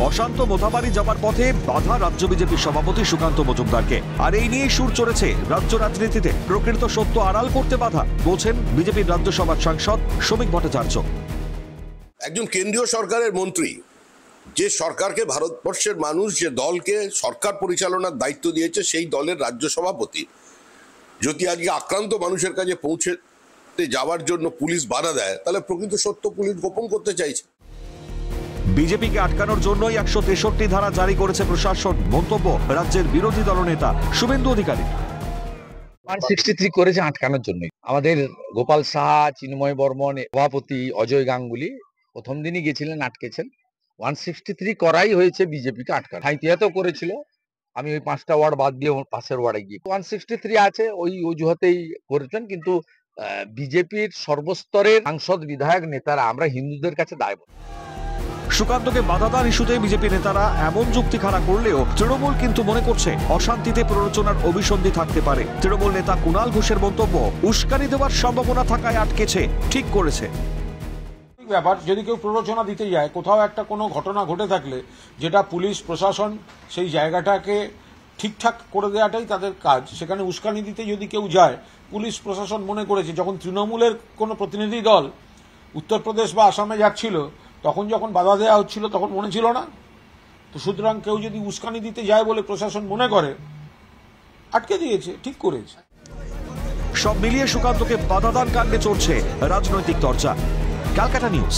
অশান্ত মোথাবাড়ি যাবার পথে বাধা রাজ্য বিজেপি সভাপতি সুকান্ত মজুমদারকে। আর এই নিয়ে সুর চড়েছে রাজ্য রাজনীতিতে। প্রকৃত সত্য আড়াল করতে বাধা বলছেন বিজেপির রাজ্যসভার সাংসদ শ্রমিক ভট্টাচার্য। একজন কেন্দ্রীয় সরকারের মন্ত্রী, যে সরকারকে ভারতবর্ষের মানুষ যে দলকে সরকার পরিচালনার দায়িত্ব দিয়েছে, সেই দলের রাজ্য সভাপতি যদি আজকে আক্রান্ত মানুষের কাছে পৌঁছতে যাওয়ার জন্য পুলিশ বাধা দেয়, তাহলে প্রকৃত সত্য পুলিশ গোপন করতে চাইছে। বিজেপিকে আটকানোর জন্যই 163 ধারা জারি করেছে প্রশাসন, মন্তব্য রাজ্যের বিরোধী দলনেতা শুভেন্দু অধিকারী। 163 করেছে আটকানোর জন্যই। আমাদের গোপাল সাহা, চিন্ময় বর্মন, সভাপতি অজয় গাঙ্গুলি প্রথম দিনই গেছিলেন, আটকেছেন। 163 করাই হয়েছে বিজেপিকে আটকানো। হাইতিয়াতেও করেছিল, আমি ওই 5টা ওয়ার্ড বাদ দিয়ে পাশের ওয়ার্ডে গিয়ে 163 আছে, ওই অজুহাতেই করেছেন। কিন্তু বিজেপির সর্বস্তরের সাংসদ, বিধায়ক, নেতারা আমরা হিন্দুদের কাছে দায়বদ্ধ। সুকান্তকে বাধাদান ইস্যুতে বিজেপি নেতারা এমন যুক্তি খাড়া করলেও তৃণমূল কিন্তু মনে করছে অশান্তিতে প্ররোচনার অভিসন্ধি থাকতে পারে। তৃণমূল নেতা কুণাল ঘোষের মন্তব্য, উস্কানি দেওয়ার সম্ভাবনা থাকায় আটকেছে, ঠিক করেছে। ব্যাপার, যদি কেউ প্ররোচনা দিতে যায়, কোথাও একটা কোনো ঘটনা ঘটে থাকলে যেটা পুলিশ প্রশাসন সেই জায়গাটাকে ঠিকঠাক করে দেওয়াটাই তাদের কাজ, সেখানে উস্কানি দিতে যদি কেউ যায়, পুলিশ প্রশাসন মনে করেছে যখন তৃণমূলের কোনো প্রতিনিধি দল উত্তরপ্রদেশ বা আসামে যাচ্ছিল, তখন যখন বাধা দেওয়া হচ্ছিল তখন মনে ছিল না। তো সুতরাং কেউ যদি উস্কানি দিতে যায় বলে প্রশাসন মনে করে, আটকে দিয়েছে, ঠিক করেছে। সব মিলিয়ে সুকান্তকে বাধাদান কাণ্ডে চড়ছে রাজনৈতিক চর্চা। ক্যালকাটা নিউজ।